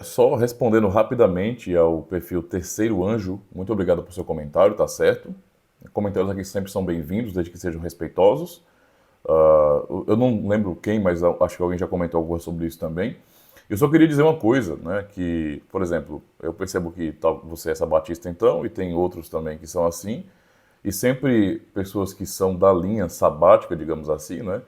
Só respondendo rapidamente ao perfil Terceiro Anjo, muito obrigado por seu comentário, tá certo? Comentários aqui sempre são bem-vindos, desde que sejam respeitosos. Eu não lembro quem, mas acho que alguém já comentou algo sobre isso também. Eu só queria dizer uma coisa, né, que, por exemplo, eu percebo que você é essa batista então, e tem outros também que são assim, e sempre pessoas que são da linha sabática, digamos assim, né,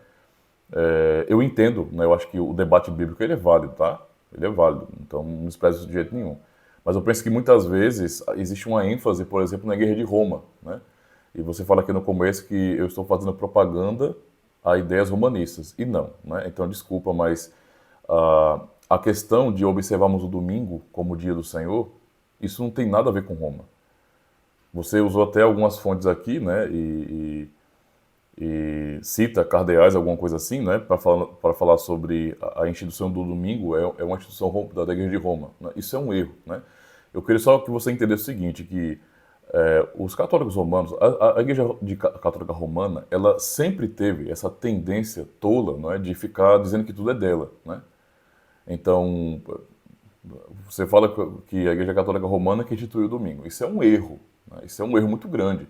eu entendo, né, eu acho que o debate bíblico ele é válido, tá? Ele é válido, então não desprezo isso de jeito nenhum. Mas eu penso que muitas vezes existe uma ênfase, por exemplo, na Guerra de Roma, né? E você fala aqui no começo que eu estou fazendo propaganda a ideias romanistas. E não, né? Então desculpa, mas a questão de observarmos o domingo como o dia do Senhor, isso não tem nada a ver com Roma. Você usou até algumas fontes aqui, né? E cita cardeais, alguma coisa assim, né, para falar sobre a instituição do domingo é uma instituição da Igreja de Roma. Né? Isso é um erro, né? Eu queria só que você entendesse o seguinte, que os católicos romanos, a Igreja Católica Romana, ela sempre teve essa tendência tola, não é, de ficar dizendo que tudo é dela, né? Então, você fala que a Igreja Católica Romana que instituiu o domingo. Isso é um erro, né? Isso é um erro muito grande.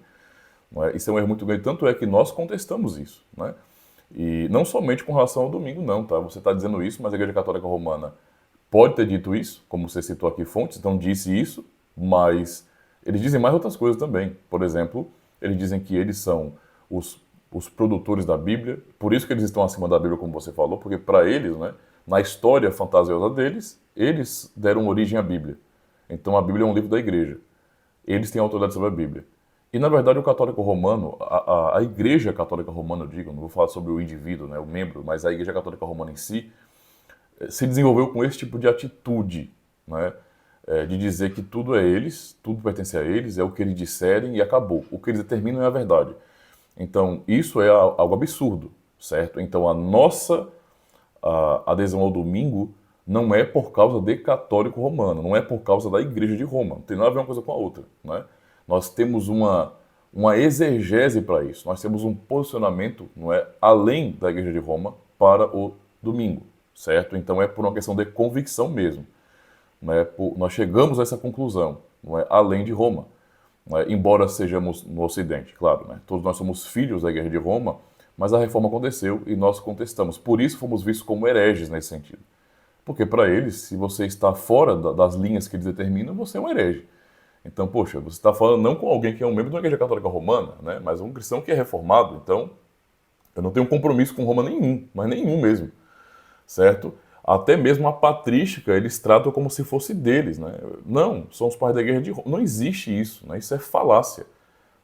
Não é? Isso é um erro muito grande, tanto é que nós contestamos isso, né? E não somente com relação ao domingo, não, tá? Você está dizendo isso, mas a Igreja Católica Romana pode ter dito isso, como você citou aqui fontes, então disse isso, mas eles dizem mais outras coisas também. Por exemplo, eles dizem que eles são os, os produtores da Bíblia, por isso que eles estão acima da Bíblia, como você falou, porque para eles, né, na história fantasiosa deles, eles deram origem à Bíblia. Então a Bíblia é um livro da igreja. Eles têm autoridade sobre a Bíblia. E, na verdade, o católico romano, a Igreja Católica Romana, eu digo, não vou falar sobre o indivíduo, né, o membro, mas a Igreja Católica Romana em si, se desenvolveu com esse tipo de atitude, né, de dizer que tudo é eles, tudo pertence a eles, é o que eles disserem e acabou. O que eles determinam é a verdade. Então, isso é algo absurdo, certo? Então, a nossa adesão ao domingo não é por causa de católico romano, não é por causa da Igreja de Roma, não tem nada a ver uma coisa com a outra, né? Nós temos uma exegese para isso, nós temos um posicionamento, não é, além da Igreja de Roma para o domingo, certo? Então é por uma questão de convicção mesmo, né? Nós chegamos a essa conclusão, não é, além de Roma, não é? Embora sejamos no Ocidente, claro, né? Todos nós somos filhos da Igreja de Roma, mas a reforma aconteceu e nós contestamos. Por isso fomos vistos como hereges nesse sentido. Porque para eles, se você está fora das linhas que eles determinam, você é um herege. Então, poxa, você está falando não com alguém que é um membro da Igreja Católica Romana, né? Mas um cristão que é reformado. Então, eu não tenho compromisso com Roma nenhum, mas nenhum mesmo, certo? Até mesmo a patrística eles tratam como se fosse deles, né? Não, são os pais da Igreja de Roma. Não existe isso, né? Isso é falácia.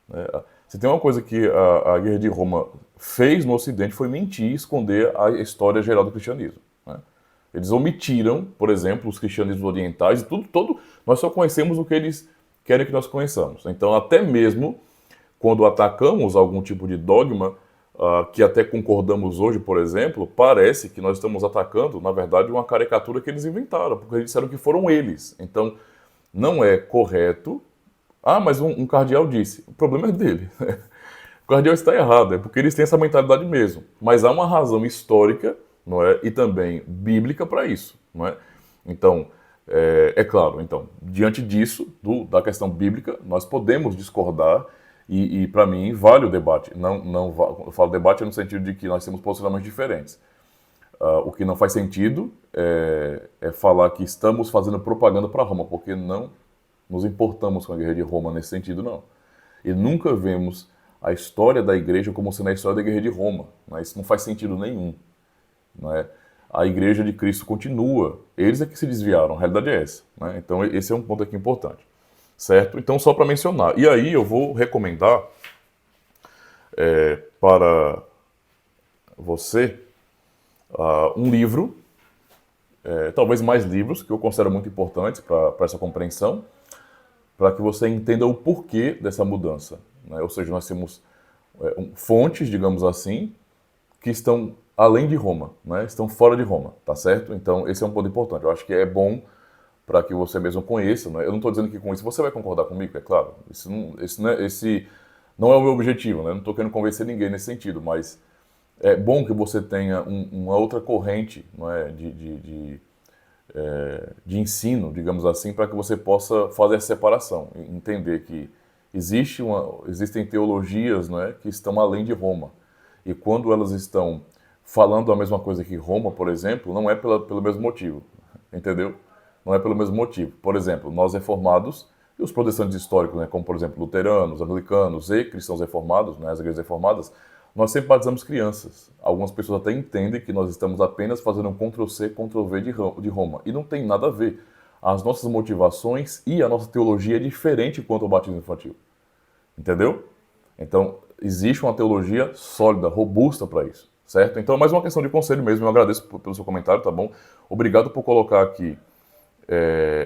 Né? Se tem uma coisa que a Guerra de Roma fez no Ocidente foi mentir e esconder a história geral do cristianismo. Né? Eles omitiram, por exemplo, os cristianismos orientais e tudo. Nós só conhecemos o que eles querem que nós conheçamos. Então, até mesmo quando atacamos algum tipo de dogma, que até concordamos hoje, por exemplo, parece que nós estamos atacando, na verdade, uma caricatura que eles inventaram, porque eles disseram que foram eles. Então, não é correto. Ah, mas um cardeal disse. O problema é dele. O cardeal está errado, é porque eles têm essa mentalidade mesmo. Mas há uma razão histórica, não é, e também bíblica para isso, não é? Então, é claro, então, diante disso, da questão bíblica, nós podemos discordar e para mim, vale o debate. Eu falo debate no sentido de que nós temos posicionamentos diferentes. O que não faz sentido é falar que estamos fazendo propaganda para Roma, porque não nos importamos com a guerra de Roma nesse sentido, não. E nunca vemos a história da igreja como sendo a história da guerra de Roma. Né? Isso não faz sentido nenhum. Né? A igreja de Cristo continua. Eles é que se desviaram, a realidade é essa. Né? Então esse é um ponto aqui importante. Certo? Então só para mencionar. E aí eu vou recomendar para você um livro, talvez mais livros, que eu considero muito importantes para essa compreensão, para que você entenda o porquê dessa mudança. Né? Ou seja, nós temos fontes, digamos assim, que estão além de Roma, né? Estão fora de Roma, tá certo? Então, esse é um ponto importante. Eu acho que é bom para que você mesmo conheça. Né? Eu não estou dizendo que com isso você vai concordar comigo, é claro. Esse não é o meu objetivo, né? Eu não estou querendo convencer ninguém nesse sentido, mas é bom que você tenha uma outra corrente, não é? de ensino, digamos assim, para que você possa fazer essa separação, entender que existem teologias, né, que estão além de Roma. E quando elas estão falando a mesma coisa que Roma, por exemplo, não é pelo mesmo motivo, entendeu? Não é pelo mesmo motivo. Por exemplo, nós reformados e os protestantes históricos, né, como por exemplo luteranos, anglicanos e cristãos reformados, né, as igrejas reformadas, nós sempre batizamos crianças. Algumas pessoas até entendem que nós estamos apenas fazendo um Ctrl-C, Ctrl-V de Roma. E não tem nada a ver. As nossas motivações e a nossa teologia é diferente quanto ao batismo infantil. Entendeu? Então, existe uma teologia sólida, robusta para isso, certo? Então, é mais uma questão de conselho mesmo. Eu agradeço pelo seu comentário, tá bom? Obrigado por colocar aqui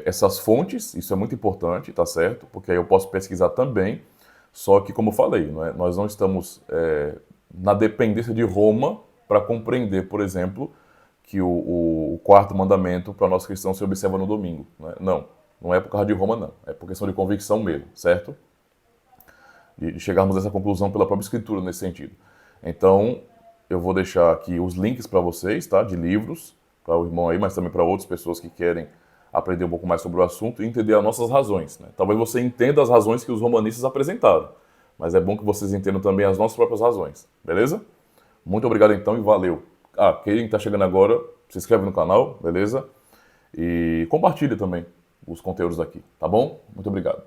essas fontes, isso é muito importante, tá certo? Porque aí eu posso pesquisar também. Só que, como eu falei, nós não estamos na dependência de Roma para compreender, por exemplo, que o quarto mandamento para nós cristãos se observa no domingo. Não é por causa de Roma, não. É por questão de convicção mesmo, certo? De chegarmos a essa conclusão pela própria Escritura nesse sentido. Então, eu vou deixar aqui os links para vocês, tá? De livros, para o irmão aí, mas também para outras pessoas que querem aprender um pouco mais sobre o assunto e entender as nossas razões, né? Talvez você entenda as razões que os romanistas apresentaram, mas é bom que vocês entendam também as nossas próprias razões, beleza? Muito obrigado então e valeu. Quem está chegando agora, se inscreve no canal, beleza? E compartilha também os conteúdos aqui, tá bom? Muito obrigado.